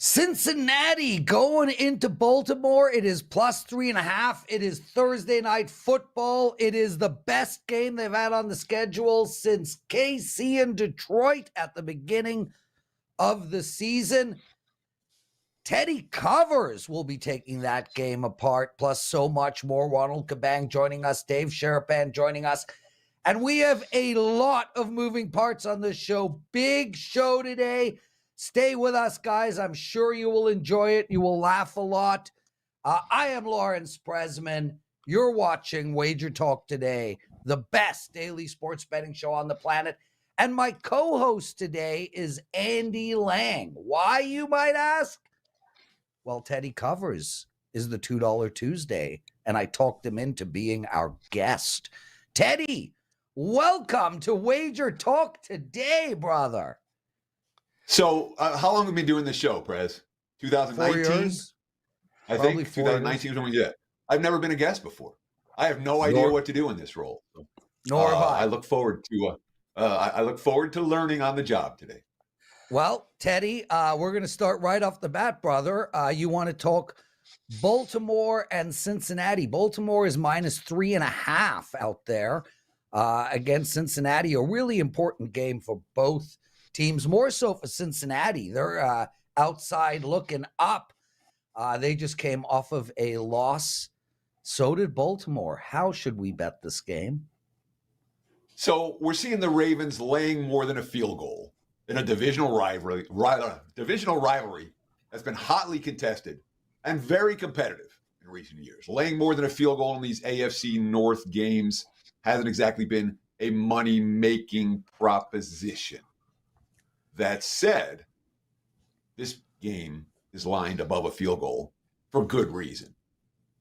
Cincinnati going into Baltimore. It is plus 3.5. It is Thursday night football. It is the best game they've had on the schedule since KC and Detroit at the beginning of the season. Teddy Covers will be taking that game apart, plus so much more. Ronald Cabang joining us, Dave Sharapan joining us. And we have a lot of moving parts on this show. Big show today. Stay with us, guys. I'm sure you will enjoy it. You will laugh a lot. I am Lawrence Presman. You're watching Wager Talk Today, the best daily sports betting show on the planet. And my co-host today is Andy Lang. Why, you might ask? Well, Teddy Covers is the $2 Tuesday, and I talked him into being our guest. Teddy, welcome to Wager Talk Today, brother. So how long have we been doing this show, Prez? 2019? 4 years. I think 2019 is when we did it. I've never been a guest before. I have no idea what to do in this role. So, Nor have I. I look forward to learning on the job today. Well, Teddy, we're going to start right off the bat, brother. You want to talk Baltimore and Cincinnati. Baltimore is minus 3.5 out there against Cincinnati. A really important game for both teams, more so for Cincinnati. They're outside looking up. They just came off of a loss. So did Baltimore. How should we bet this game? So we're seeing the Ravens laying more than a field goal in a divisional rivalry that's been hotly contested and very competitive in recent years. Laying more than a field goal in these AFC North games hasn't exactly been a money-making proposition. That said, this game is lined above a field goal for good reason.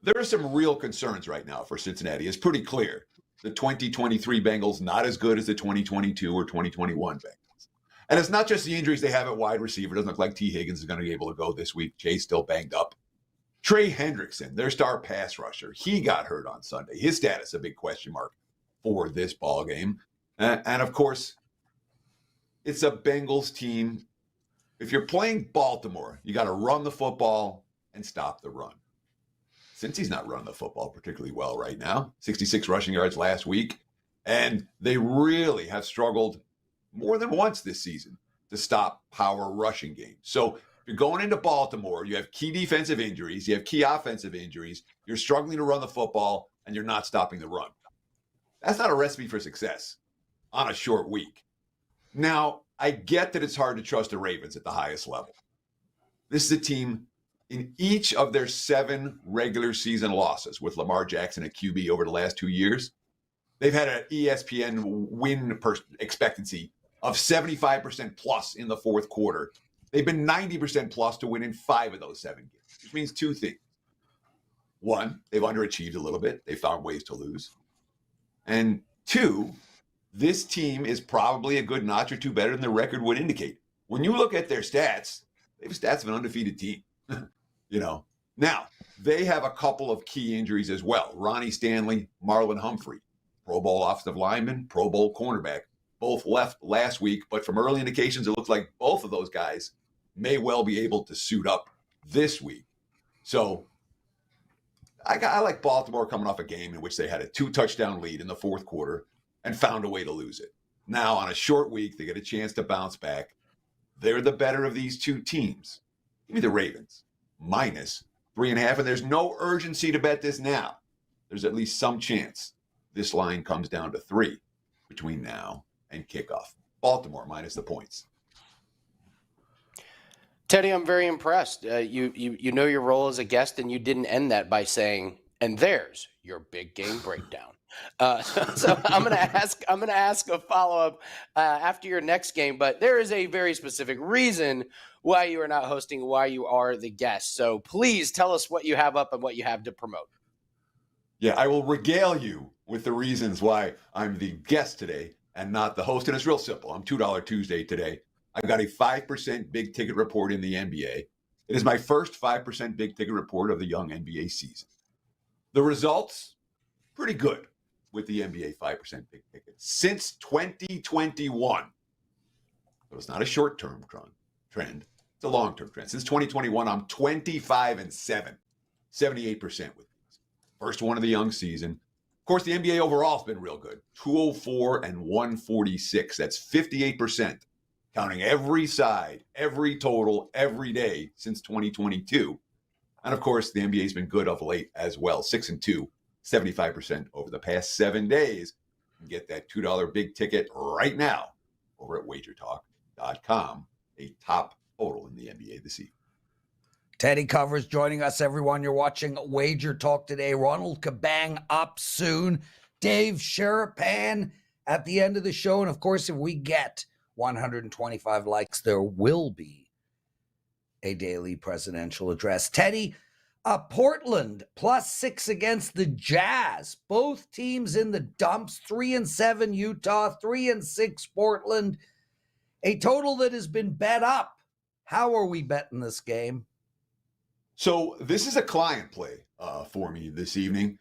There are some real concerns right now for Cincinnati. It's pretty clear. The 2023 Bengals not as good as the 2022 or 2021 Bengals. And it's not just the injuries they have at wide receiver. It doesn't look like T. Higgins is going to be able to go this week. Jay's still banged up. Trey Hendrickson, their star pass rusher, he got hurt on Sunday. His status a big question mark for this ball game. And of course, it's a Bengals team. If you're playing Baltimore, you got to run the football and stop the run. Since he's not running the football particularly well right now, 66 rushing yards last week, and they really have struggled more than once this season to stop power rushing games. So if you're going into Baltimore, you have key defensive injuries, you have key offensive injuries, you're struggling to run the football, and you're not stopping the run. That's not a recipe for success on a short week. Now, I get that it's hard to trust the Ravens at the highest level. This is a team in each of their 7 regular season losses with Lamar Jackson at QB over the last 2 years. They've had an ESPN win expectancy of 75% plus in the fourth quarter. They've been 90% plus to win in 5 of those 7 games, which means 2 things. 1, they've underachieved a little bit. They found ways to lose. And 2, this team is probably a good notch or 2 better than the record would indicate. When you look at their stats, they have stats of an undefeated team. Now, they have a couple of key injuries as well. Ronnie Stanley, Marlon Humphrey, Pro Bowl offensive lineman, Pro Bowl cornerback, both left last week. But from early indications, it looks like both of those guys may well be able to suit up this week. So I like Baltimore coming off a game in which they had a 2-touchdown lead in the fourth quarter and found a way to lose it. Now, on a short week, they get a chance to bounce back. They're the better of these 2 teams. Give me the Ravens, minus 3.5, and there's no urgency to bet this now. There's at least some chance this line comes down to 3 between now and kickoff. Baltimore, minus the points. Teddy, I'm very impressed. You know your role as a guest, and you didn't end that by saying, and there's your big game breakdown. So I'm going to ask a follow-up after your next game, but there is a very specific reason why you are not hosting, why you are the guest. So please tell us what you have up and what you have to promote. Yeah, I will regale you with the reasons why I'm the guest today and not the host. And it's real simple. I'm $2 Tuesday today. I've got a 5% big ticket report in the NBA. It is my first 5% big ticket report of the young NBA season. The results, pretty good with the NBA 5% big ticket since 2021. So it's not a short-term trend. It's a long-term trend. Since 2021, I'm 25-7, 78% with these. First one of the young season. Of course, the NBA overall has been real good. 204 and 146. That's 58%, counting every side, every total, every day since 2022. And of course, the NBA has been good of late as well. 6-2, 75% over the past 7 days. You can get that $2 big ticket right now over at WagerTalk.com. A top total in the NBA this evening. Teddy Covers joining us, everyone. You're watching Wager Talk Today. Ronald Cabang up soon. Dave Sharapan at the end of the show. And of course, if we get 125 likes, there will be a daily presidential address. Teddy, Portland +6 against the Jazz. Both teams in the dumps. 3-7 Utah, 3-6 Portland. A total that has been bet up. How are we betting this game? So this is a client play for me this evening.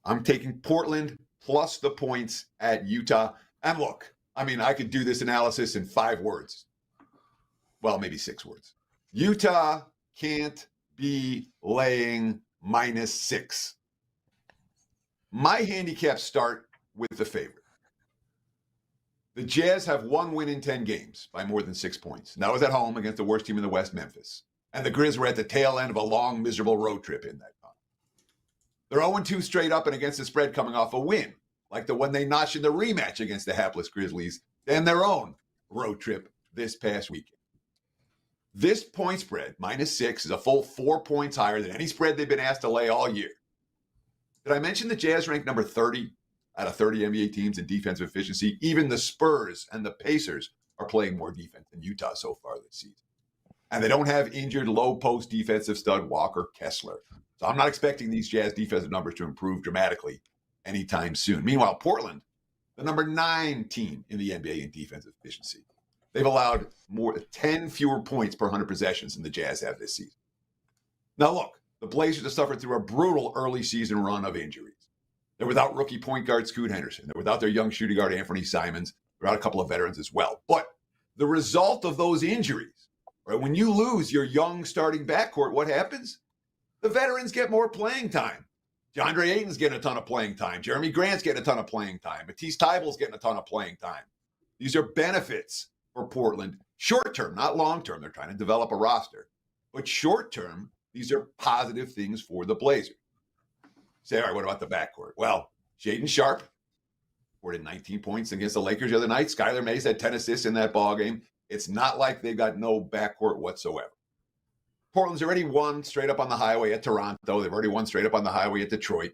I'm taking Portland plus the points at Utah. And look, I mean, I could do this analysis in 5 words. Well, maybe 6 words. Utah can't be laying -6. My handicaps start with the favorite. The Jazz have 1 win in 10 games by more than 6 points. And that was at home against the worst team in the West, Memphis. And the Grizz were at the tail end of a long, miserable road trip in that time. They're 0-2 straight up and against the spread coming off a win, like the one they notched in the rematch against the hapless Grizzlies and their own road trip this past weekend. This point spread, -6, is a full 4 points higher than any spread they've been asked to lay all year. Did I mention the Jazz ranked number 30 out of 30 NBA teams in defensive efficiency? Even the Spurs and the Pacers are playing more defense than Utah so far this season. And they don't have injured low-post defensive stud Walker Kessler. So I'm not expecting these Jazz defensive numbers to improve dramatically anytime soon. Meanwhile, Portland, the number 9 team in the NBA in defensive efficiency. They've allowed 10 fewer points per 100 possessions than the Jazz have this season. Now look, the Blazers have suffered through a brutal early season run of injuries. They're without rookie point guard Scoot Henderson. They're without their young shooting guard Anthony Simons. They're out a couple of veterans as well. But the result of those injuries, right, when you lose your young starting backcourt, what happens? The veterans get more playing time. DeAndre Ayton's getting a ton of playing time. Jeremy Grant's getting a ton of playing time. Matisse Thybulle's getting a ton of playing time. These are benefits for Portland. Short term, not long term. They're trying to develop a roster. But short term, these are positive things for the Blazers. Say, all right, what about the backcourt? Well, Shaedon Sharpe scored 19 points against the Lakers the other night. Skylar Mays had 10 assists in that ballgame. It's not like they've got no backcourt whatsoever. Portland's already won straight up on the highway at Toronto. They've already won straight up on the highway at Detroit.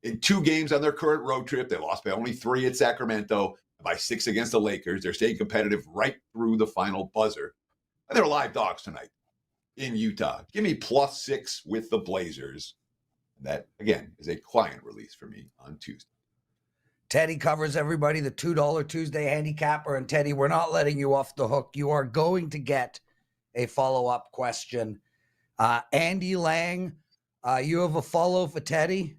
In 2 games on their current road trip, they lost by only 3 at Sacramento, and by 6 against the Lakers. They're staying competitive right through the final buzzer. And they're live dogs tonight in Utah. Give me +6 with the Blazers. That, again, is a client release for me on Tuesday. Teddy Covers, everybody, the $2 Tuesday handicapper. And Teddy, we're not letting you off the hook. You are going to get a follow-up question. Andy Lang, you have a follow for Teddy?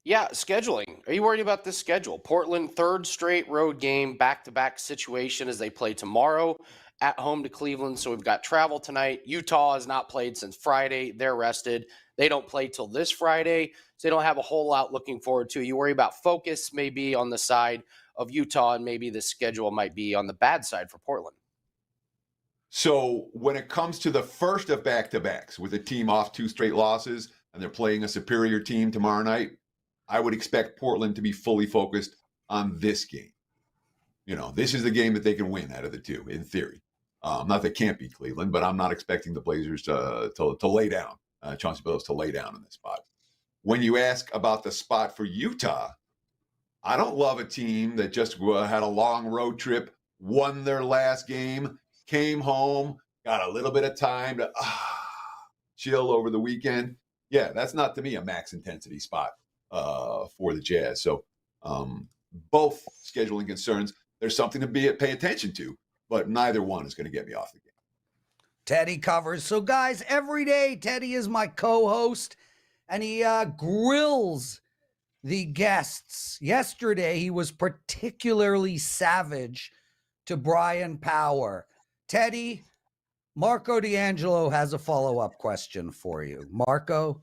Yeah, scheduling. Are you worried about this schedule? Portland, 3rd straight road game, back-to-back situation as they play tomorrow at home to Cleveland. So we've got travel tonight. Utah has not played since Friday. They're rested. They don't play till this Friday, so they don't have a whole lot looking forward to. You worry about focus maybe on the side of Utah, and maybe the schedule might be on the bad side for Portland. So when it comes to the first of back-to-backs with a team off 2 straight losses and they're playing a superior team tomorrow night, I would expect Portland to be fully focused on this game. You know, this is the game that they can win out of the 2, in theory. Not that can't beat Cleveland, but I'm not expecting the Blazers to lay down, Chauncey Billups to lay down in this spot. When you ask about the spot for Utah, I don't love a team that just had a long road trip, won their last game, came home, got a little bit of time to chill over the weekend. Yeah, that's not, to me, a max intensity spot for the Jazz. So both scheduling concerns, there's something to pay attention to, but neither one is going to get me off the game. Teddy Covers. So, guys, every day Teddy is my co-host, and he grills the guests. Yesterday, he was particularly savage to Brian Power. Teddy, Marco D'Angelo has a follow-up question for you. Marco?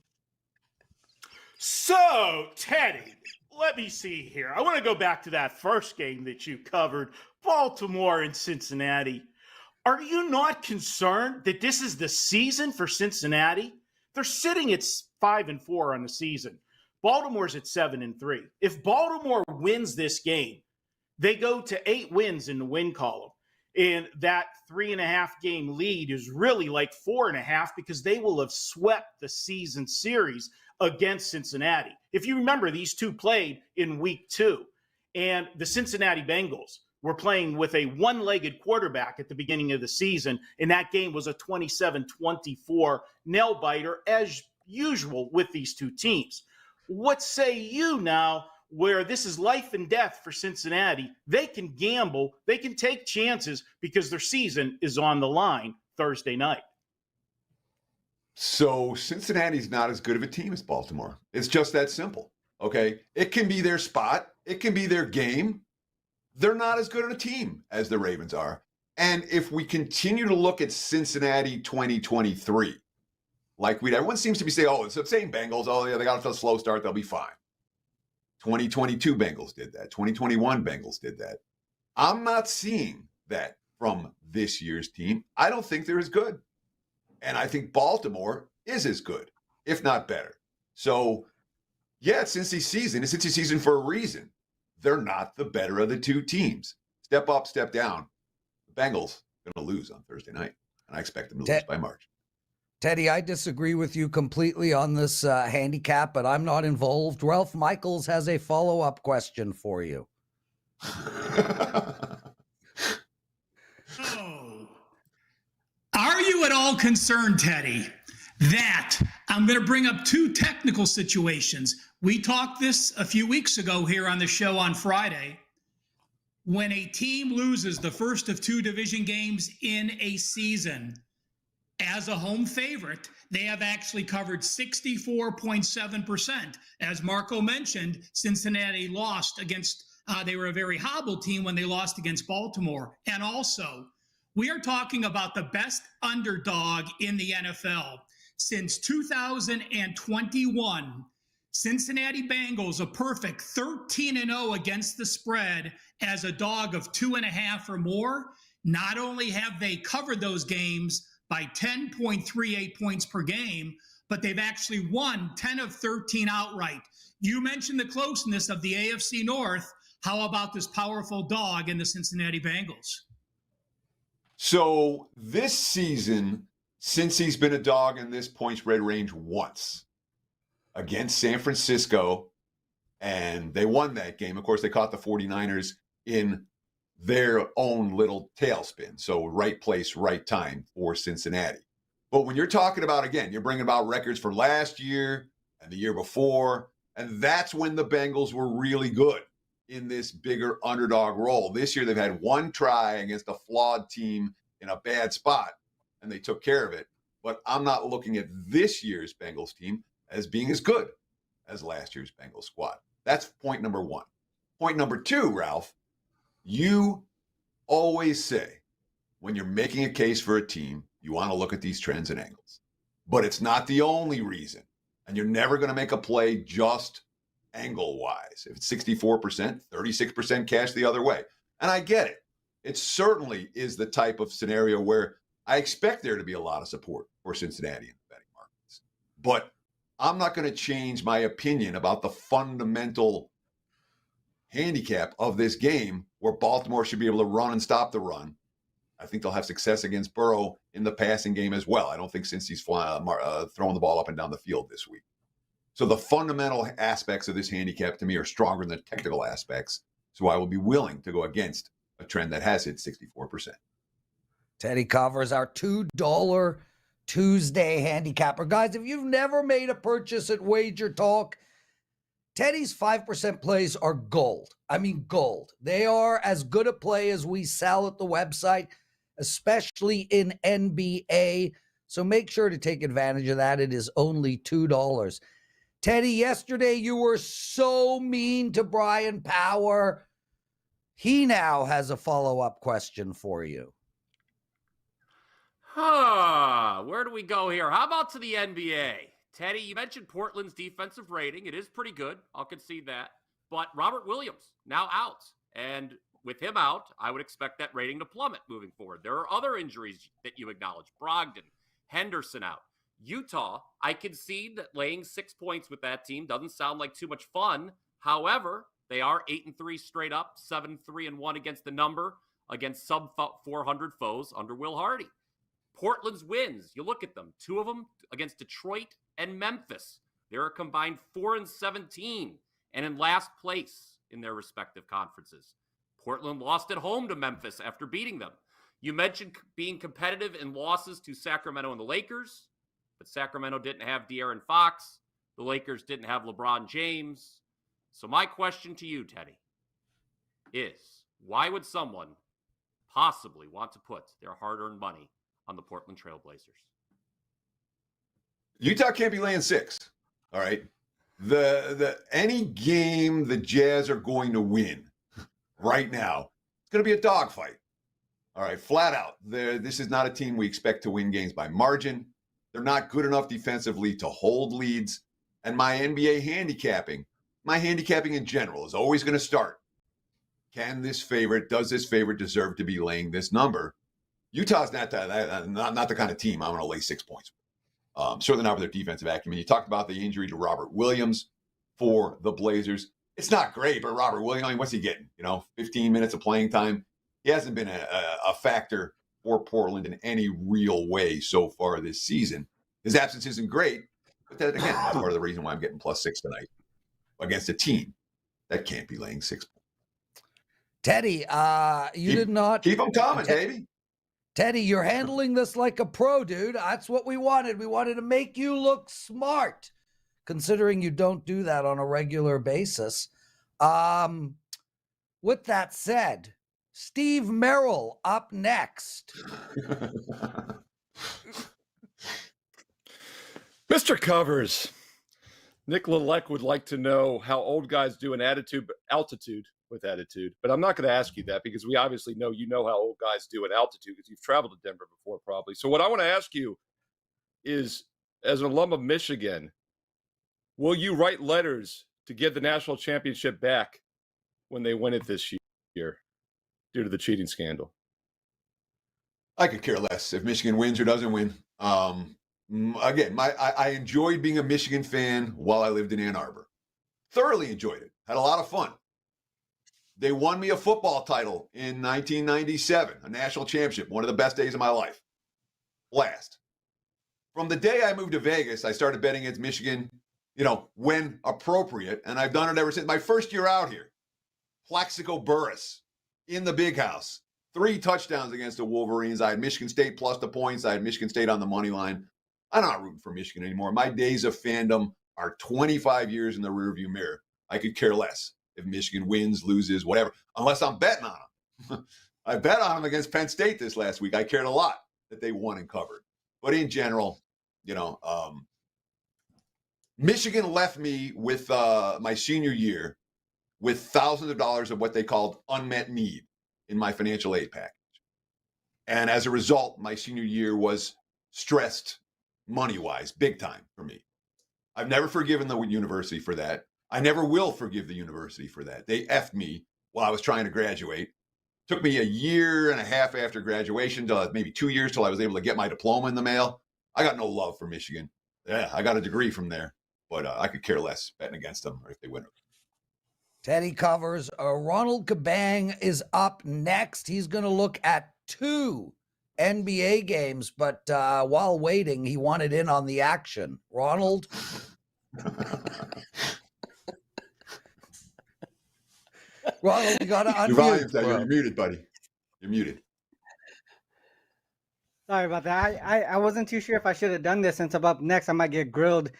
So, Teddy, let me see here. I want to go back to that first game that you covered, Baltimore and Cincinnati. Are you not concerned that this is the season for Cincinnati? They're sitting at 5-4 on the season. Baltimore's at 7-3. If Baltimore wins this game, they go to 8 wins in the win column. And that 3.5 game lead is really like 4.5 because they will have swept the season series against Cincinnati. If you remember, these two played in week 2, and the Cincinnati Bengals were playing with a one-legged quarterback at the beginning of the season, and that game was a 27-24 nail-biter, as usual with these two teams. What say you now, where this is life and death for Cincinnati? They can gamble, they can take chances because their season is on the line Thursday night. So Cincinnati's not as good of a team as Baltimore. It's just that simple. Okay. It can be their spot. It can be their game. They're not as good of a team as the Ravens are. And if we continue to look at Cincinnati 2023, like everyone seems to be saying, oh, it's the same Bengals. Oh, yeah, they got a slow start. They'll be fine. 2022 Bengals did that. 2021 Bengals did that. I'm not seeing that from this year's team. I don't think they're as good. And I think Baltimore is as good, if not better. So, yeah, it's Cincy's season. It's Cincy's season for a reason. They're not the better of the two teams. Step up, step down. The Bengals are going to lose on Thursday night, and I expect them to lose by March. Teddy, I disagree with you completely on this handicap, but I'm not involved. Ralph Michaels has a follow-up question for you. Oh, are you at all concerned, Teddy, that I'm going to bring up 2 technical situations? We talked this a few weeks ago here on the show on Friday. When a team loses the first of 2 division games in a season, as a home favorite, they have actually covered 64.7%. As Marco mentioned, Cincinnati lost against, they were a very hobbled team when they lost against Baltimore. And also, we are talking about the best underdog in the NFL. Since 2021, Cincinnati Bengals, a perfect 13-0 against the spread as a dog of 2.5 or more. Not only have they covered those games by 10.38 points per game, but they've actually won 10 of 13 outright. You mentioned the closeness of the AFC North. How about this powerful dog in the Cincinnati Bengals? So this season, since he's been a dog in this point spread range once against San Francisco, and they won that game. Of course, they caught the 49ers in their own little tailspin. So right place, right time for Cincinnati. But when you're talking about, again, you're bringing about records for last year and the year before, and that's when the Bengals were really good in this bigger underdog role. This year, they've had one try against a flawed team in a bad spot, and they took care of it. But I'm not looking at this year's Bengals team as being as good as last year's Bengals squad. That's point number 1. Point number 2, Ralph, you always say when you're making a case for a team, you want to look at these trends and angles. But it's not the only reason. And you're never going to make a play just angle-wise. If it's 64%, 36% cash the other way. And I get it. It certainly is the type of scenario where I expect there to be a lot of support for Cincinnati in the betting markets. But I'm not going to change my opinion about the fundamental handicap of this game where Baltimore should be able to run and stop the run. I think they'll have success against Burrow in the passing game as well. I don't think Cincy's throwing the ball up and down the field this week. So the fundamental aspects of this handicap to me are stronger than the technical aspects. So I will be willing to go against a trend that has hit 64%. Teddy Covers, our $2 Tuesday handicapper. Guys, if you've never made a purchase at WagerTalk, Teddy's 5% plays are gold. I mean, gold. They are as good a play as we sell at the website, especially in NBA. So make sure to take advantage of that. It is only $2. Teddy, yesterday you were so mean to Brian Power. He now has a follow-up question for you. Where do we go here? How about to the NBA? Teddy, you mentioned Portland's defensive rating. It is pretty good. I'll concede that. But Robert Williams now out. And with him out, I would expect that rating to plummet moving forward. There are other injuries that you acknowledge. Brogdon, Henderson out. Utah, I concede that laying 6 points with that team doesn't sound like too much fun. However, they are 8-3 straight up, 7-3-1 against the number, against sub 400 foes under Will Hardy. Portland's wins, you look at them, 2 of them against Detroit and Memphis. They're a combined 4-17 and in last place in their respective conferences. Portland lost at home to Memphis after beating them. You mentioned being competitive in losses to Sacramento and the Lakers, but Sacramento didn't have De'Aaron Fox. The Lakers didn't have LeBron James. So my question to you, Teddy, is why would someone possibly want to put their hard-earned money on the Portland Trailblazers? Utah can't be laying 6. All right. Any game the Jazz are going to win right now, it's going to be a dogfight. All right, flat out. This is not a team we expect to win games by margin. They're not good enough defensively to hold leads. And my handicapping in general is always going to start. Does this favorite deserve to be laying this number? Utah's not the kind of team I'm going to lay 6 points. Certainly not with their defensive acumen. You talked about the injury to Robert Williams for the Blazers. It's not great, but Robert Williams, I mean, what's he getting? 15 minutes of playing time. He hasn't been a factor for Portland in any real way so far this season. His absence isn't great, but that, again, that's part of the reason why I'm getting +6 tonight against a team that can't be laying 6 points. Teddy, did not keep them coming, baby. Teddy, you're handling this like a pro, dude. That's what we wanted. We wanted to make you look smart, considering you don't do that on a regular basis. With that said, Steve Merrill up next. Mr. Covers, Nick Lelec would like to know how old guys do in altitude with attitude, but I'm not going to ask you that because we obviously know how old guys do in altitude because you've traveled to Denver before probably. So what I want to ask you is, as an alum of Michigan, will you write letters to give the national championship back when they win it this year due to the cheating scandal? I could care less if Michigan wins or doesn't win. Again, I enjoyed being a Michigan fan while I lived in Ann Arbor. Thoroughly enjoyed it. Had a lot of fun. They won me a football title in 1997, a national championship, one of the best days of my life. Last. From the day I moved to Vegas, I started betting against Michigan, when appropriate, and I've done it ever since. My first year out here, Plaxico Burress in the big house, 3 touchdowns against the Wolverines. I had Michigan State plus the points. I had Michigan State on the money line. I'm not rooting for Michigan anymore. My days of fandom are 25 years in the rearview mirror. I could care less if Michigan wins, loses, whatever, unless I'm betting on them. I bet on them against Penn State this last week. I cared a lot that they won and covered. But in general, Michigan left me with my senior year with thousands of dollars of what they called unmet need in my financial aid package. And as a result, my senior year was stressed money-wise, big time for me. I've never forgiven the university for that. I never will forgive the university for that. They effed me while I was trying to graduate. Took me a year and a half after graduation, maybe 2 years till I was able to get my diploma in the mail. I got no love for Michigan. Yeah, I got a degree from there, but I could care less betting against them or if they win. Teddy Covers. Ronald Cabang is up next. He's going to look at 2 NBA games, but while waiting, he wanted in on the action. Ronald? Ronald, you got to unmute. You're muted, buddy. You're muted. Sorry about that. I wasn't too sure if I should have done this since I'm up next. I might get grilled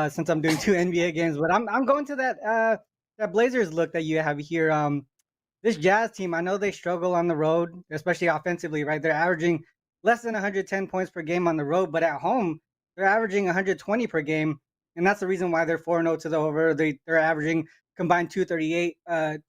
since I'm doing 2 NBA games, but I'm going to that Blazers look that you have here. This Jazz team, I know they struggle on the road, especially offensively, right? They're averaging less than 110 points per game on the road, but at home, they're averaging 120 per game, and that's the reason why they're 4-0 to the over. They're averaging combined 238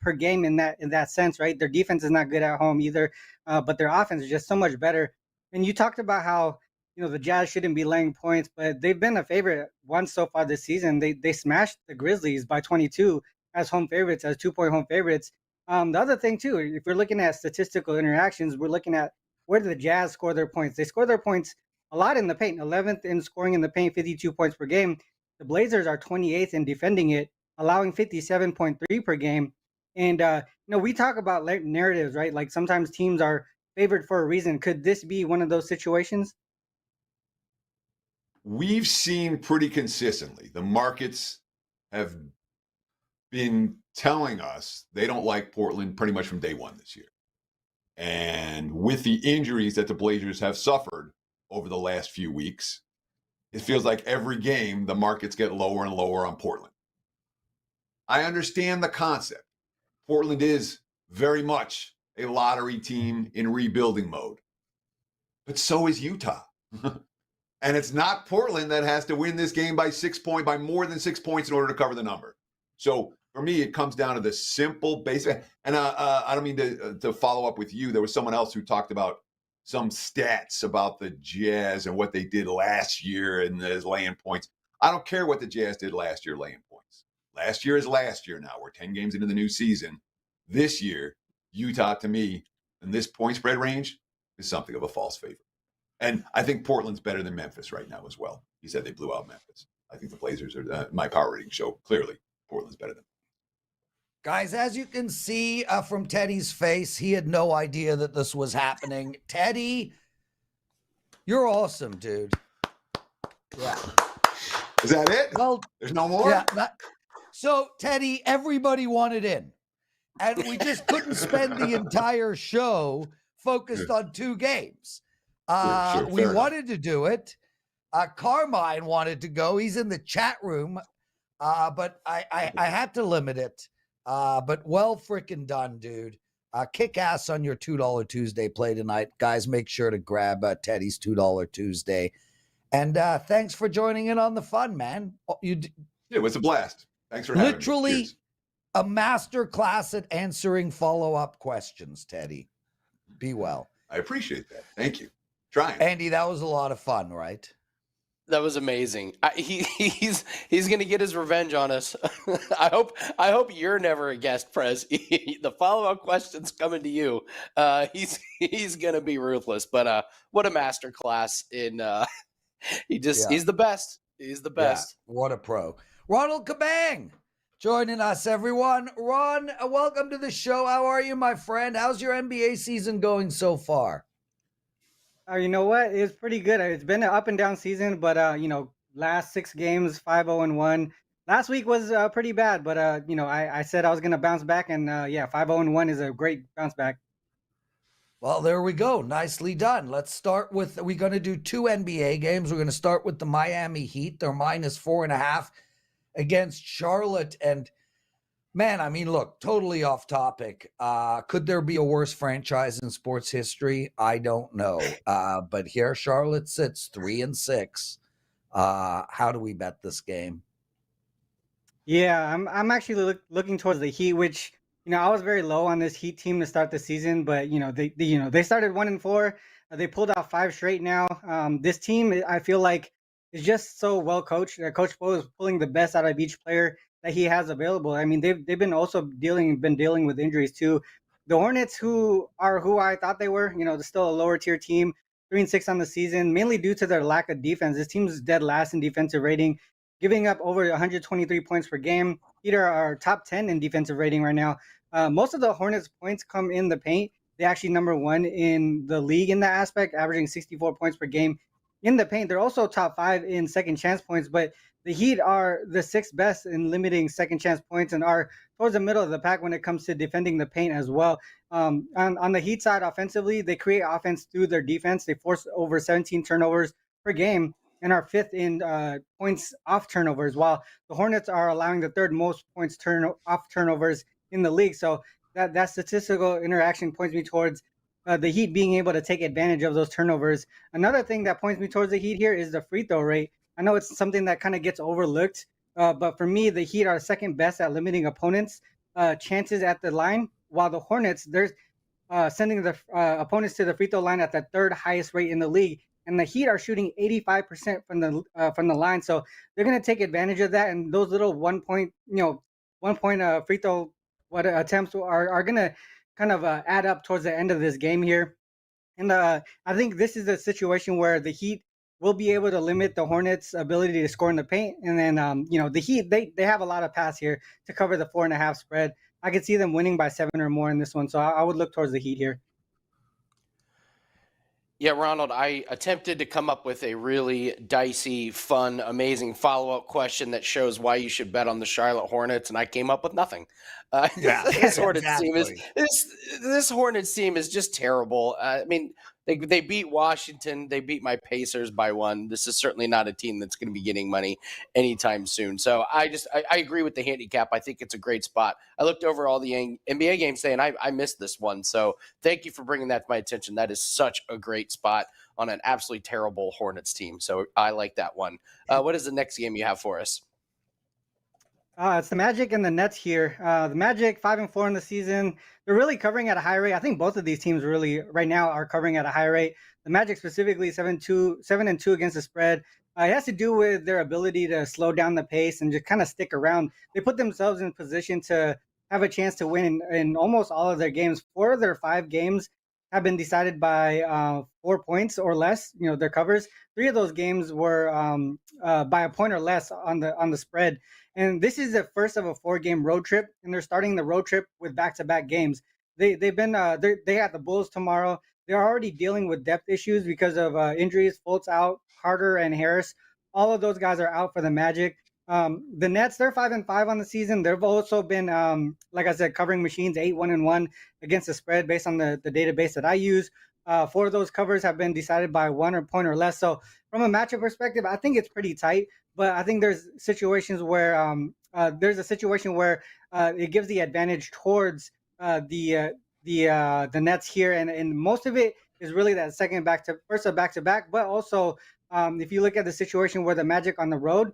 per game in that sense, right? Their defense is not good at home either, but their offense is just so much better. And you talked about how the Jazz shouldn't be laying points, but they've been a favorite once so far this season. They smashed the Grizzlies by 22 as home favorites, as 2-point home favorites. The other thing too, if we're looking at statistical interactions, we're looking at where do the Jazz score their points. They score their points a lot in the paint, 11th in scoring in the paint, 52 points per game. The Blazers are 28th in defending it, allowing 57.3 per game. And we talk about narratives, right? Like sometimes teams are favored for a reason. Could this be one of those situations? We've seen pretty consistently the markets have been telling us they don't like Portland pretty much from day one this year. And with the injuries that the Blazers have suffered over the last few weeks, it feels like every game the markets get lower and lower on Portland. I understand the concept. Portland is very much a lottery team in rebuilding mode. But so is Utah. And it's not Portland that has to win this game by more than 6 points in order to cover the number. So for me, it comes down to the simple basic. And I don't mean to follow up with you. There was someone else who talked about some stats about the Jazz and what they did last year and the laying points. I don't care what the Jazz did last year laying points. Last year is last year now. We're 10 games into the new season. This year, Utah, to me, in this point spread range, is something of a false favorite. And I think Portland's better than Memphis right now as well. He said they blew out Memphis. I think the Blazers are my power rating show. Clearly, Portland's better than them. Guys, as you can see from Teddy's face, he had no idea that this was happening. Teddy, you're awesome, dude. Yeah. Is that it? Well, there's no more? Yeah. So, Teddy, everybody wanted in. And we just couldn't spend the entire show focused on two games. We wanted to do it. Carmine wanted to go. He's in the chat room. But I had to limit it. But well freaking done, dude. Kick ass on your $2 Tuesday play tonight. Guys, make sure to grab Teddy's $2 Tuesday. And thanks for joining in on the fun, man. It was a blast. Thanks for having me. Literally a master class at answering follow-up questions, Teddy. Be well. I appreciate that. Thank you. Trying. Andy, that was a lot of fun, right? That was amazing. He's gonna get his revenge on us. I hope you're never a guest, Prez. The follow-up questions coming to you. He's gonna be ruthless. But what a master class in. He's the best. He's the best. Yeah, what a pro. Ronald Cabang joining us, everyone. Ron, welcome to the show. How are you, my friend? How's your NBA season going so far? You know what? It's pretty good. It's been an up and down season, but last 6 games, 5-0-1. Last week was pretty bad, but I said I was gonna bounce back, and 5-0-1 is a great bounce back. Well, there we go. Nicely done. Let's start with, we're going to do 2 NBA games. We're going to start with the Miami Heat. They're -4.5 against Charlotte. And man, I mean, look, totally off topic. Could there be a worse franchise in sports history? I don't know. But here Charlotte sits 3-6. How do we bet this game? Yeah, I'm actually looking towards the Heat, which I was very low on this Heat team to start the season, but they started 1-4. They pulled out 5 straight now. This team, I feel like, is just so well coached. Coach Bo is pulling the best out of each player that he has available. I mean, they've been also dealing with injuries too. The Hornets, who I thought they were, they're still a lower tier team, 3-6 on the season, mainly due to their lack of defense. This team is dead last in defensive rating, giving up over 123 points per game. Heat are top 10 in defensive rating right now. Most of the Hornets' points come in the paint. They actually number 1 in the league in that aspect, averaging 64 points per game in the paint. They're also top 5 in second chance points, but the Heat are the 6th best in limiting second chance points and are towards the middle of the pack when it comes to defending the paint as well. On the Heat side, offensively, they create offense through their defense. They force over 17 turnovers per game and are 5th in points off turnovers, while the Hornets are allowing the 3rd most points off turnovers in the league. So that statistical interaction points me towards the Heat being able to take advantage of those turnovers. Another thing that points me towards the Heat here is the free throw rate. I know it's something that kind of gets overlooked, but for me, the Heat are 2nd best at limiting opponents' chances at the line, while the Hornets, sending the opponents to the free throw line at the third highest rate in the league. And the Heat are shooting 85% from the line, so they're going to take advantage of that. And those little 1 point, 1 point free throw attempts are going to kind of add up towards the end of this game here. And I think this is a situation where the Heat will be able to limit the Hornets' ability to score in the paint. And then, the Heat, they have a lot of pass here to cover the 4.5 spread. I could see them winning by 7 or more in this one. So I would look towards the Heat here. Yeah, Ronald, I attempted to come up with a really dicey, fun, amazing follow-up question that shows why you should bet on the Charlotte Hornets, and I came up with nothing. This Hornets team is this Hornets team is just terrible. I mean, they beat Washington, they beat my Pacers by 1. This is certainly not a team that's going to be getting money anytime soon. So I agree with the handicap. I think it's a great spot. I looked over all the NBA games today, and I missed this one. So thank you for bringing that to my attention. That is such a great spot on an absolutely terrible Hornets team. So I like that one. What is the next game you have for us? It's the Magic and the Nets here. The Magic 5-4 in the season. They're really covering at a high rate. I think both of these teams really right now are covering at a high rate. The Magic specifically 7-2 against the spread. It has to do with their ability to slow down the pace and just kind of stick around. They put themselves in position to have a chance to win in almost all of their games. 4 of their 5 games have been decided by 4 points or less. Their covers. 3 of those games were by a point or less on the spread. And this is the first of a 4-game road trip, and they're starting the road trip with back-to-back games. They got the Bulls tomorrow. They're already dealing with depth issues because of injuries. Fultz out, Carter and Harris. All of those guys are out for the Magic. The Nets, they're 5-5 on the season. They've also been, like I said, covering machines 8-1-1 against the spread based on the database that I use. 4 of those covers have been decided by 1 point or less. So from a matchup perspective, I think it's pretty tight. But I think there's situations where it gives the advantage towards the Nets here, and most of it is really that first back-to-back. But also, if you look at the situation where the Magic on the road,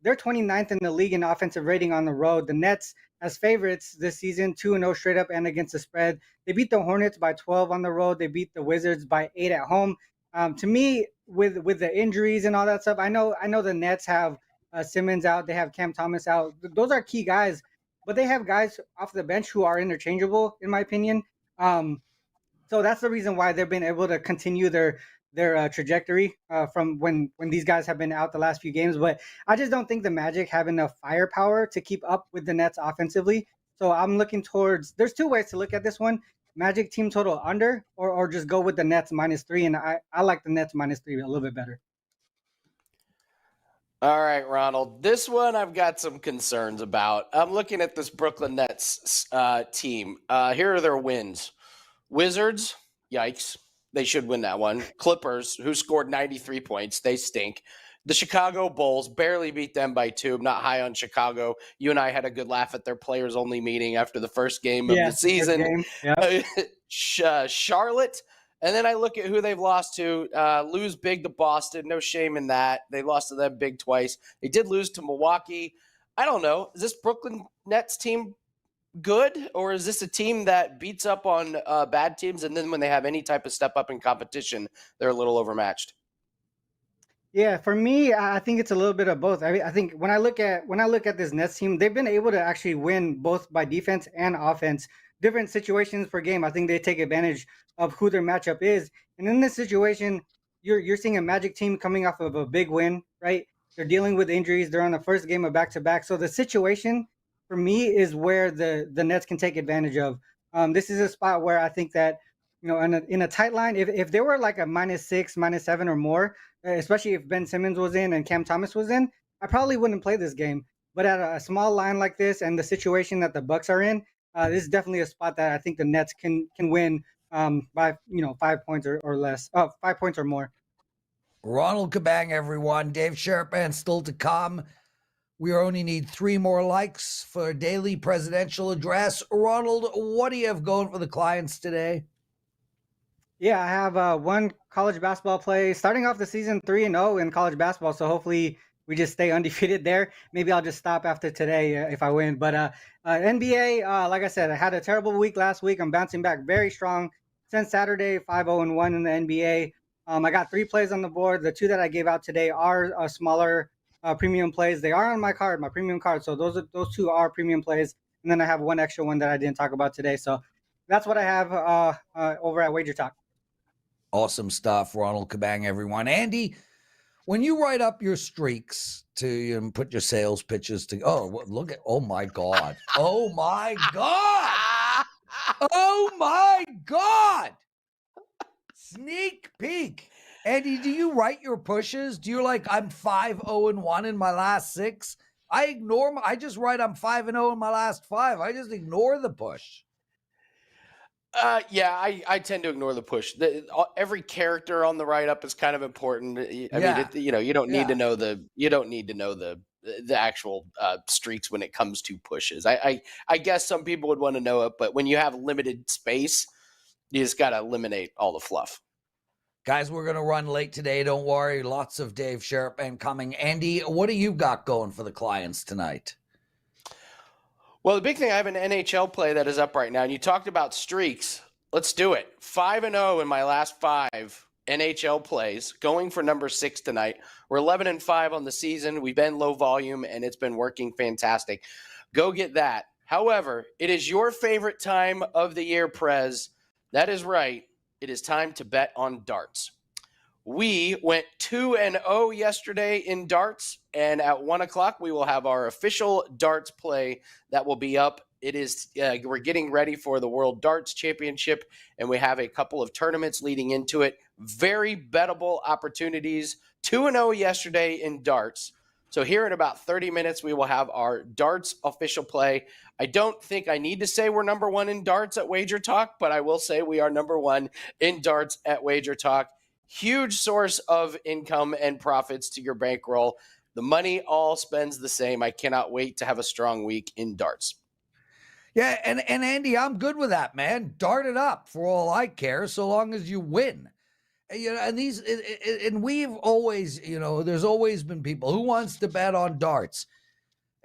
they're 29th in the league in offensive rating on the road. The Nets as favorites this season, 2-0 straight up and against the spread. They beat the Hornets by 12 on the road. They beat the Wizards by 8 at home. To me, with the injuries and all that stuff, I know the Nets have Simmons out. They have Cam Thomas out. Those are key guys, but they have guys off the bench who are interchangeable, in my opinion. So that's the reason why they've been able to continue their trajectory from when these guys have been out the last few games. But I just don't think the Magic have enough firepower to keep up with the Nets offensively. So I'm looking towards. There's 2 ways to look at this one. Magic team total under, or just go with the Nets -3, and I like the Nets -3 a little bit better. All right, Ronald. This one I've got some concerns about. I'm looking at this Brooklyn Nets team. Here are their wins. Wizards, yikes. They should win that one. Clippers, who scored 93 points. They stink. The Chicago Bulls, barely beat them by 2. I'm not high on Chicago. You and I had a good laugh at their players-only meeting after the first game of the season. Yep. Charlotte, and then I look at who they've lost to. Lose big to Boston. No shame in that. They lost to them big twice. They did lose to Milwaukee. I don't know. Is this Brooklyn Nets team good, or is this a team that beats up on bad teams, and then when they have any type of step up in competition, they're a little overmatched? Yeah, for me, I think it's a little bit of both. I think when I look at this Nets team, they've been able to actually win both by defense and offense. Different situations per game, I think they take advantage of who their matchup is. And in this situation, you're seeing a Magic team coming off of a big win, right? They're dealing with injuries. They're on the first game of back-to-back. So the situation for me is where the Nets can take advantage of. This is a spot where I think that, in a tight line, if they were like a -6, -7 or more, especially if Ben Simmons was in and Cam Thomas was in, I probably wouldn't play this game. But at a small line like this and the situation that the Bucks are in, this is definitely a spot that I think the Nets can win by 5 points or less, 5 points or more. Ronald Cabang, everyone. Dave Sharapan still to come. We only need 3 more likes for a daily presidential address. Ronald, what do you have going for the clients today? Yeah, I have one college basketball play starting off the season 3-0 in college basketball. So hopefully we just stay undefeated there. Maybe I'll just stop after today if I win. But NBA, like I said, I had a terrible week last week. I'm bouncing back very strong since Saturday, 5-0-1 in the NBA. I got 3 plays on the board. The 2 that I gave out today are smaller premium plays. They are on my card, my premium card. So those 2 are premium plays. And then I have 1 extra one that I didn't talk about today. So that's what I have over at WagerTalk. Awesome stuff, Ronald Cabang, everyone. Andy, when you write up your streaks to put your sales pitches to, look at, oh my God. Oh my God. Oh my God. Sneak peek. Andy, do you write your pushes? Do you I'm 5-0-1 in my last 6? I just write I'm 5-0 in my last 5. I just ignore the push. Yeah, I tend to ignore the push. Every character on the write-up is kind of important. I mean, you don't need to know the actual streaks when it comes to pushes. I guess some people would want to know it, but when you have limited space, you just got to eliminate all the fluff. Guys, we're going to run late today. Don't worry. Lots of Dave Sharapan coming. Andy, what do you got going for the clients tonight? Well, the big thing, I have an NHL play that is up right now. And you talked about streaks. Let's do it. 5-0 in my last 5 NHL plays, going for number 6 tonight. We're 11-5 on the season. We've been low volume, and it's been working fantastic. Go get that. However, it is your favorite time of the year, Prez. That is right. It is time to bet on darts. We went 2-0 yesterday in darts, and at 1 o'clock we will have our official darts play that will be up. It is we're getting ready for the World Darts Championship, and we have a couple of tournaments leading into it. Very bettable opportunities. 2-0 yesterday in darts. So here in about 30 minutes, we will have our darts official play. I don't think I need to say we're number 1 in darts at WagerTalk, but I will say we are number 1 in darts at WagerTalk. Huge source of income and profits to your bankroll. The money all spends the same. I cannot wait to have a strong week in darts. Yeah, and Andy, I'm good with that, man. Dart it up for all I care, so long as you win. And we've always, there's always been people who wants to bet on darts.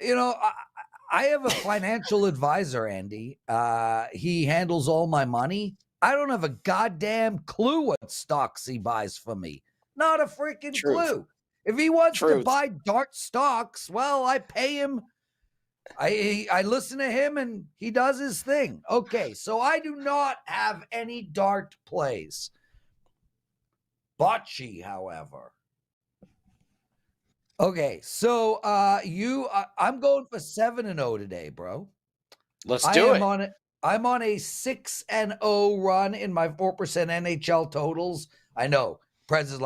I have a financial advisor, Andy. He handles all my money. I don't have a goddamn clue what stocks he buys for me. Not a freaking clue. If he wants to buy dart stocks, well, I pay him. I listen to him and he does his thing. Okay, so I do not have any dart plays. Bocce, however. Okay, so I'm going for 7-0 today, bro. Let's do it. I'm on a 6-0 run in my 4% NHL totals. I know. Prez is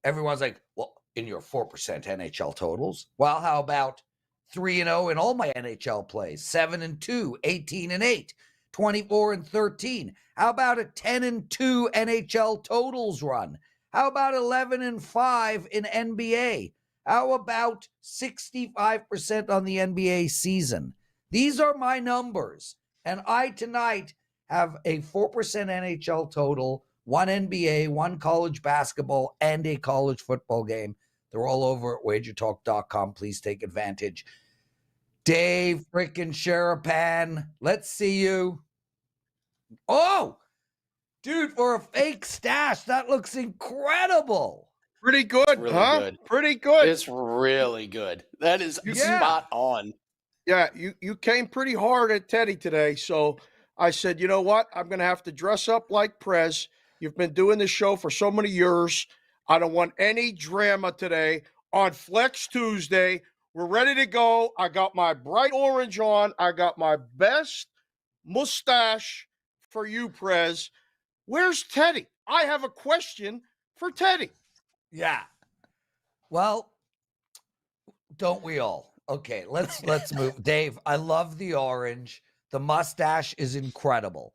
everyone's well, in your 4% NHL totals. Well, how about 3-0 in all my NHL plays? 7-2, 18-8, 24-13. How about a 10-2 NHL totals run? How about 11-5 in NBA? How about 65% on the NBA season? These are my numbers. And I tonight have a 4% NHL total, 1 NBA, 1 college basketball, and a college football game. They're all over at wagertalk.com. Please take advantage. Dave freaking Sharapan, let's see you. Oh, dude, for a fake stash, that looks incredible. Pretty good, really huh? Good. Pretty good. It's really good. That is spot on. Yeah, you came pretty hard at Teddy today. So I said, you know what? I'm going to have to dress up like Prez. You've been doing this show for so many years. I don't want any drama today. On Flex Tuesday, we're ready to go. I got my bright orange on. I got my best mustache for you, Prez. Where's Teddy? I have a question for Teddy. Yeah. Well, don't we all? Okay, let's move. Dave, I love the orange. The mustache is incredible.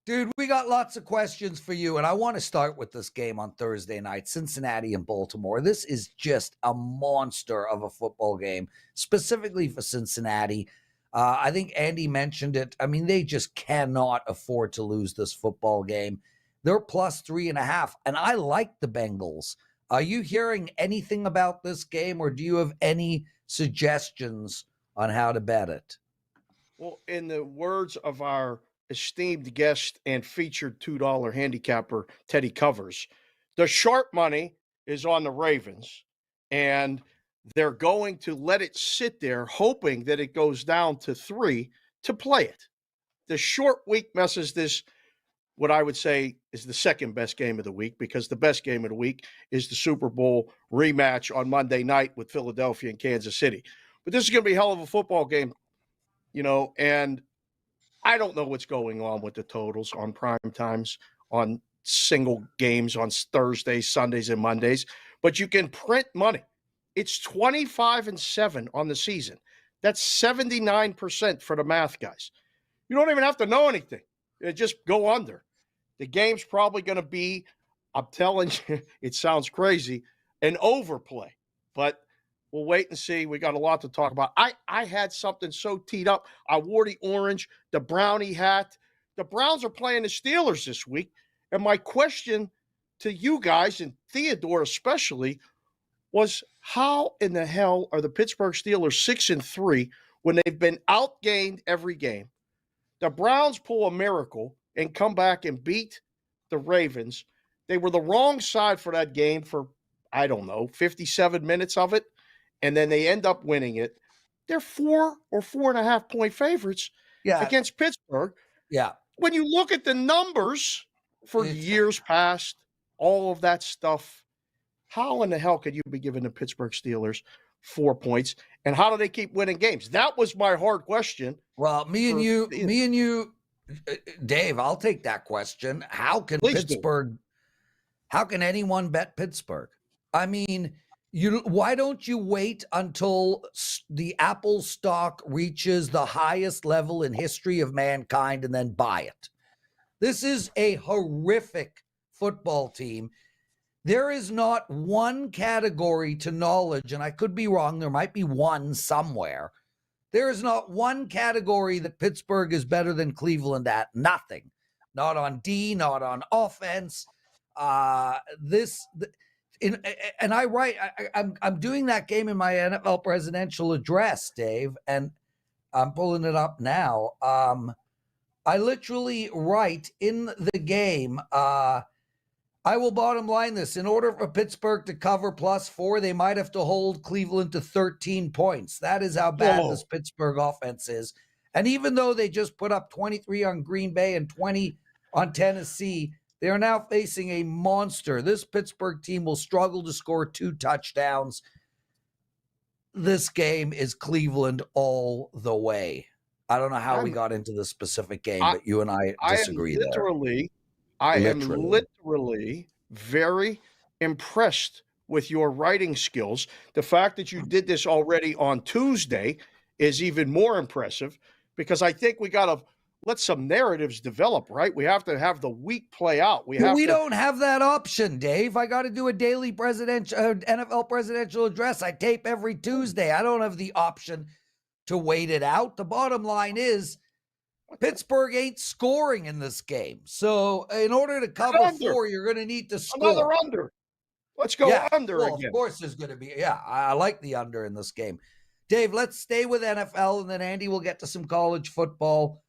Dude, we got lots of questions for you, and I want to start with this game on Thursday night, Cincinnati and Baltimore. This is just a monster of a football game, specifically for Cincinnati. I think Andy mentioned it. I mean, they just cannot afford to lose this football game. They're plus 3.5, and I like the Bengals Are you hearing anything about this game, or do you have any suggestions on how to bet it? Well, in the words of our esteemed guest and featured $2 handicapper, Teddy Covers, the sharp money is on the Ravens, and they're going to let it sit there, hoping that it goes down to 3 to play it. The short week messes this, what I would say is the second best game of the week, because the best game of the week is the Super Bowl rematch on Monday night with Philadelphia and Kansas City. But this is going to be a hell of a football game, and I don't know what's going on with the totals on prime times, on single games on Thursdays, Sundays, and Mondays, but you can print money. It's 25-7 on the season. That's 79% for the math guys. You don't even have to know anything. Just go under. The game's probably going to be, I'm telling you, it sounds crazy, an overplay. But we'll wait and see. We got a lot to talk about. I had something so teed up. I wore the orange, the brownie hat. The Browns are playing the Steelers this week. And my question to you guys, and Theodore especially, was how in the hell are the Pittsburgh Steelers 6-3 when they've been outgained every game? The Browns pull a miracle and come back and beat the Ravens. They were the wrong side for that game for, 57 minutes of it, and then they end up winning it. They're 4 or 4.5 point favorites against Pittsburgh. Yeah. When you look at the numbers for years past, all of that stuff, how in the hell could you be giving the Pittsburgh Steelers 4 points? And how do they keep winning games? That was my hard question. Well, me and you, Dave, I'll take that question. How can how can anyone bet Pittsburgh? I mean, why don't you wait until the Apple stock reaches the highest level in history of mankind and then buy it? This is a horrific football team. There is not one category to knowledge, and I could be wrong, there might be one somewhere. There is not one category that Pittsburgh is better than Cleveland at. Nothing. Not on D, not on offense. I'm doing that game in my NFL presidential address, Dave, and I'm pulling it up now. I literally write in the game, I will bottom line this. In order for Pittsburgh to cover +4, they might have to hold Cleveland to 13 points. That is how bad this Pittsburgh offense is. And even though they just put up 23 on Green Bay and 20 on Tennessee, they are now facing a monster. This Pittsburgh team will struggle to score 2 touchdowns. This game is Cleveland all the way. I don't know how we got into this specific game, but you and I disagree there. I am literally very impressed with your writing skills. The fact that you did this already on Tuesday is even more impressive, because I think we got to let some narratives develop, right? We have to have the week play out. We don't have that option, Dave. I got to do a daily NFL presidential address. I tape every Tuesday. I don't have the option to wait it out. The bottom line is Pittsburgh ain't scoring in this game. So in order to cover 4, you're going to need to score. Another under. Let's go under again. Of course there's going to be. Yeah, I like the under in this game. Dave, let's stay with NFL, and then Andy will get to some college football.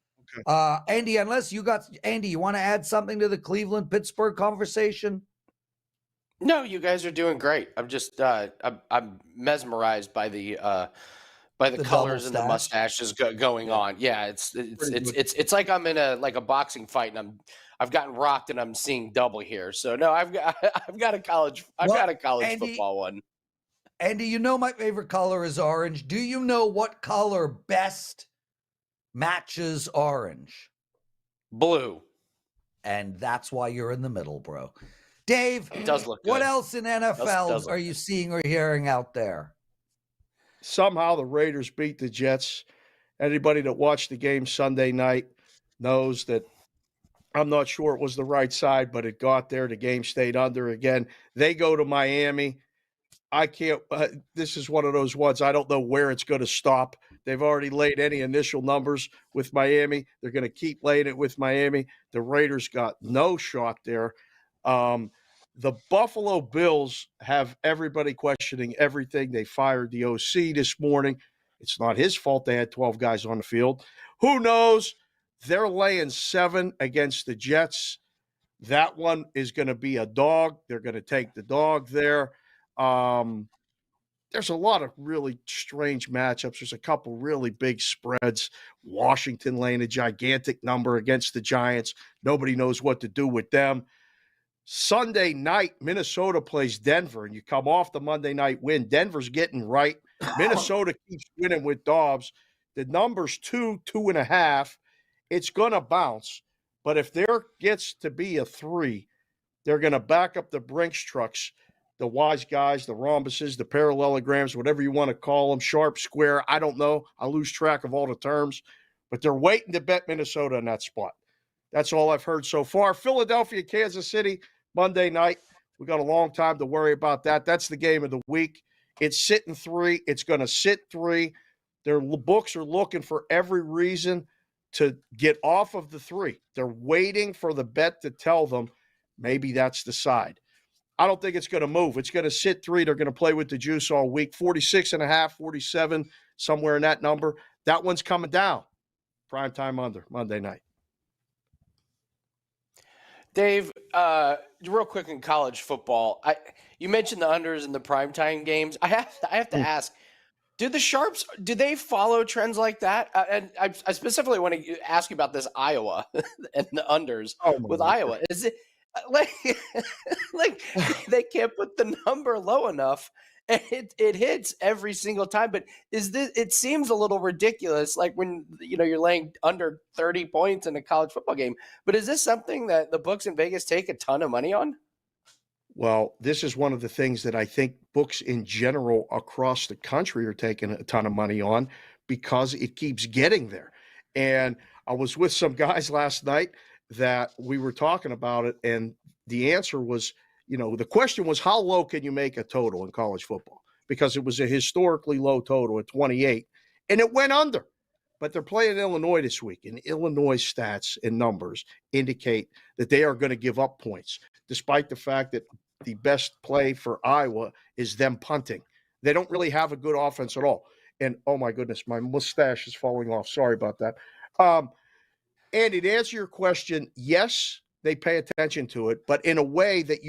Okay. Andy, you want to add something to the Cleveland-Pittsburgh conversation? No, you guys are doing great. I'm just I'm mesmerized by the colors and the mustaches going on. Yeah, it's like I'm in a boxing fight, and I've gotten rocked and I'm seeing double here. So no, I've got a college football one. Andy, you know my favorite color is orange. Do you know what color best matches orange? Blue. And that's why you're in the middle, bro. Dave, it does look good. What else in NFL are you seeing or hearing out there? Somehow the Raiders beat the Jets. Anybody that watched the game Sunday night knows that I'm not sure it was the right side, but it got there. The game stayed under again. They go to Miami. I can't this is one of those ones. I don't know where it's going to stop. They've already laid any initial numbers with Miami. They're going to keep laying it with Miami. The Raiders got no shot there. The Buffalo Bills have everybody questioning everything. They fired the OC this morning. It's not his fault they had 12 guys on the field. Who knows? They're laying 7 against the Jets. That one is going to be a dog. They're going to take the dog there. There's a lot of really strange matchups. There's a couple really big spreads. Washington laying a gigantic number against the Giants. Nobody knows what to do with them. Sunday night, Minnesota plays Denver, and you come off the Monday night win. Denver's getting right. Minnesota keeps winning with Dobbs. The number's 2.5. It's going to bounce. But if there gets to be a 3, they're going to back up the Brinks trucks, the wise guys, the rhombuses, the parallelograms, whatever you want to call them, sharp, square. I don't know. I lose track of all the terms. But they're waiting to bet Minnesota in that spot. That's all I've heard so far. Philadelphia, Kansas City, Monday night. We got a long time to worry about that. That's the game of the week. It's sitting 3. It's going to sit 3. Their books are looking for every reason to get off of the 3. They're waiting for the bet to tell them maybe that's the side. I don't think it's going to move. It's going to sit 3. They're going to play with the juice all week. 46.5, 47, somewhere in that number. That one's coming down. Primetime under Monday night. Dave, real quick in college football, you mentioned the unders in the primetime games. I have to ask, do the sharps, do they follow trends like that? And I specifically want to ask you about this Iowa and the unders with Iowa. Is it like they can't put the number low enough? And it hits every single time, but it seems a little ridiculous, like when you're laying under 30 points in a college football game. But is this something that the books in Vegas take a ton of money on? Well, this is one of the things that I think books in general across the country are taking a ton of money on because it keeps getting there. And I was with some guys last night that we were talking about it, and the answer was, the question was, how low can you make a total in college football? Because it was a historically low total at 28, and it went under. But they're playing Illinois this week, and Illinois stats and numbers indicate that they are going to give up points, despite the fact that the best play for Iowa is them punting. They don't really have a good offense at all. And, oh, my goodness, my mustache is falling off. Sorry about that. Andy, to answer your question, yes, they pay attention to it, but in a way that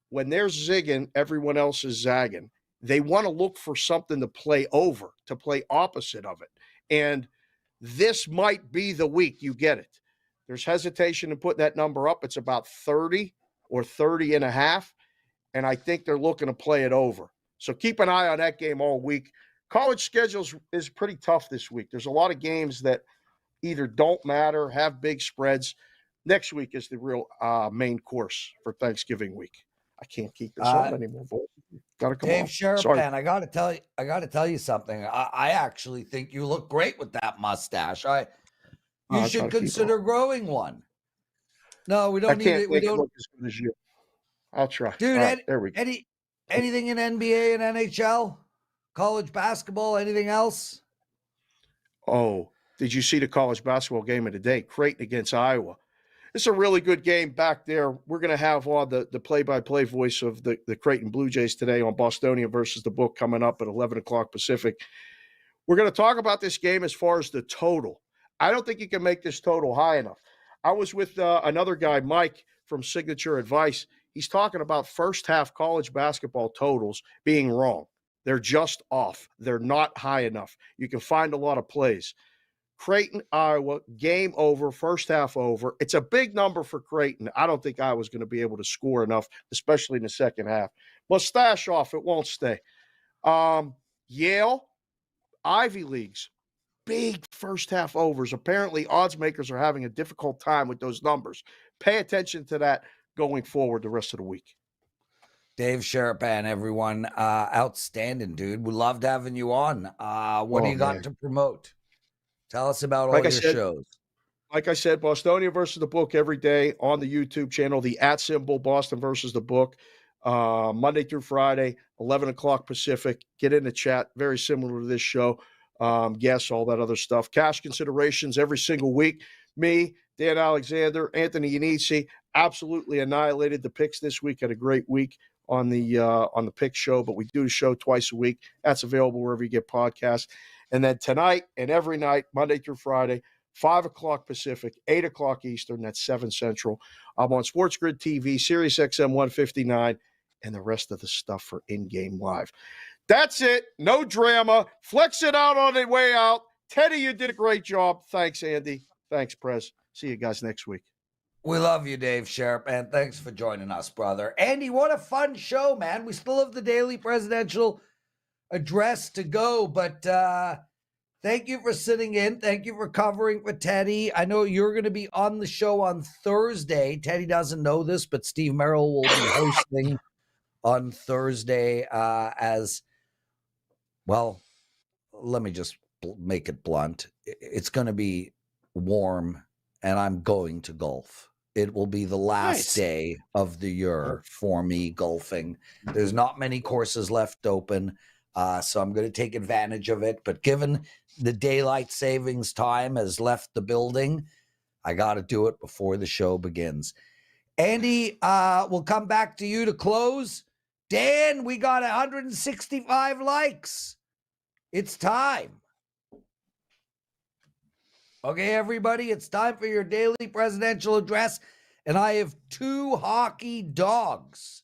when they're zigging, everyone else is zagging. They want to look for something to play over, to play opposite of it. And this might be the week you get it. There's hesitation in putting that number up. It's about 30 or 30.5, and I think they're looking to play it over. So keep an eye on that game all week. College schedules is pretty tough this week. There's a lot of games that either don't matter, have big spreads. Next week is the real main course for Thanksgiving week. I can't keep this up anymore, boy. Gotta come Dave on. Sharapan, I gotta tell you something. I actually think you look great with that mustache. You should consider growing one. No, we don't need it. We don't look as good as you. I'll try. Dude, right, there we go. Anything in NBA and NHL? College basketball, anything else? Oh, did you see the college basketball game of the day? Creighton against Iowa. It's a really good game back there. We're going to have on the play-by-play voice of the Creighton Blue Jays today on Bostonian versus the Book coming up at 11 o'clock Pacific. We're going to talk about this game as far as the total. I don't think you can make this total high enough. I was with another guy, Mike, from Signature Advice. He's talking about first-half college basketball totals being wrong. They're just off. They're not high enough. You can find a lot of plays. Creighton, Iowa, game over, first half over. It's a big number for Creighton. I don't think Iowa's going to be able to score enough, especially in the second half. Mustache off, it won't stay. Yale, Ivy Leagues, big first half overs. Apparently, odds makers are having a difficult time with those numbers. Pay attention to that going forward the rest of the week. Dave Sharapan, everyone. Outstanding, dude. We loved having you on. What do you got to promote? Tell us about all your shows. Like I said, Bostonia versus the Book every day on the YouTube channel, the @ Boston versus the Book, Monday through Friday, 11 o'clock Pacific. Get in the chat. Very similar to this show. Guests, all that other stuff. Cash considerations every single week. Me, Dan Alexander, Anthony Yanisi, absolutely annihilated the picks this week. Had a great week on the pick show, but we do the show twice a week. That's available wherever you get podcasts. And then tonight and every night, Monday through Friday, 5 o'clock Pacific, 8 o'clock Eastern, that's 7 Central. I'm on Sports Grid TV, Sirius XM 159, and the rest of the stuff for In-Game Live. That's it. No drama. Flex it out on the way out. Teddy, you did a great job. Thanks, Andy. Thanks, Prez. See you guys next week. We love you, Dave Sharapan. Thanks for joining us, brother. Andy, what a fun show, man. We still have the daily presidential address to go, but thank you for sitting in. Thank you for covering for Teddy. I know you're going to be on the show on Thursday. Teddy doesn't know this, but Steve Merrill will be hosting on Thursday as well. Let me just make it blunt. It's going to be warm, and I'm going to golf. It will be the last day of the year for me golfing. There's not many courses left open, so I'm going to take advantage of it. But given the daylight savings time has left the building, I got to do it before the show begins. Andy, we'll come back to you to close. Dan, we got 165 likes. It's time. Okay, everybody, it's time for your daily presidential address, and I have 2 hockey dogs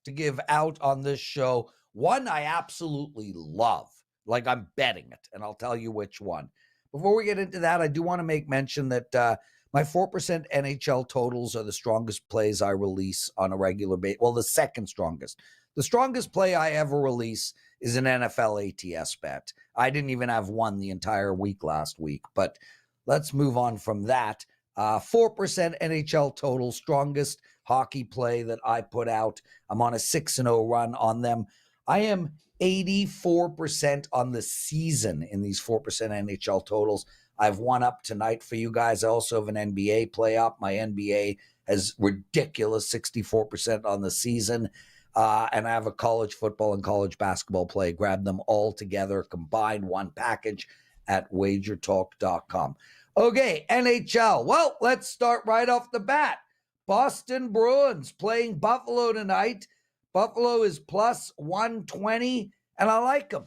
to give out on this show. One I absolutely love, like I'm betting it, and I'll tell you which one. Before we get into that, I do want to make mention that my 4% NHL totals are the strongest plays I release on a regular basis. Well, the second strongest. The strongest play I ever release is an NFL ATS bet. I didn't even have one the entire week last week, but let's move on from that. 4% NHL total, strongest hockey play that I put out. I'm on a 6-0 run on them. I am 84% on the season in these 4% NHL totals. I've one up tonight for you guys. I also have an NBA play up. My NBA has ridiculous 64% on the season. And I have a college football and college basketball play. Grab them all together, combined one package at WagerTalk.com. Okay, NHL. Well, let's start right off the bat. Boston Bruins playing Buffalo tonight. Buffalo is plus 120, and I like them.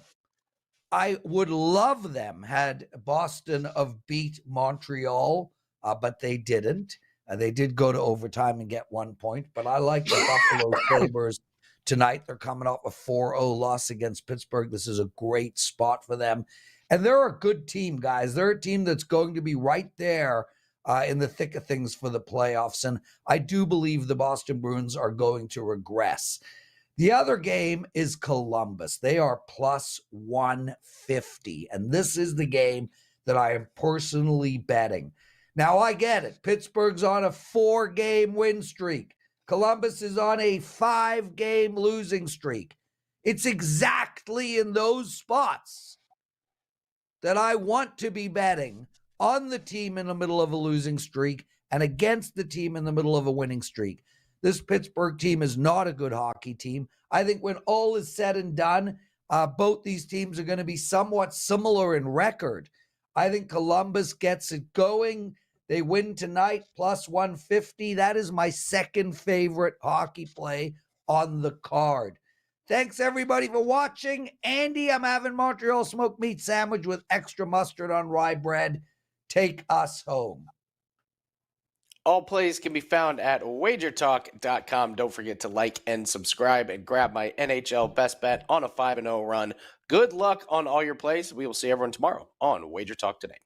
I would love them had Boston have beat Montreal, but they didn't. They did go to overtime and get 1 point, but I like the Buffalo Sabres tonight. They're coming off a 4-0 loss against Pittsburgh. This is a great spot for them. And they're a good team, guys. They're a team that's going to be right there in the thick of things for the playoffs. And I do believe the Boston Bruins are going to regress. The other game is Columbus. They are plus 150. And this is the game that I am personally betting. Now, I get it. Pittsburgh's on a 4-game win streak. Columbus is on a 5-game losing streak. It's exactly in those spots that I want to be betting on the team in the middle of a losing streak and against the team in the middle of a winning streak. This Pittsburgh team is not a good hockey team. I think when all is said and done, both these teams are going to be somewhat similar in record. I think Columbus gets it going. They win tonight, plus 150. That is my second favorite hockey play on the card. Thanks, everybody, for watching. Andy, I'm having Montreal smoked meat sandwich with extra mustard on rye bread. Take us home. All plays can be found at WagerTalk.com. Don't forget to like and subscribe and grab my NHL best bet on a 5-0 run. Good luck on all your plays. We will see everyone tomorrow on Wager Talk Today.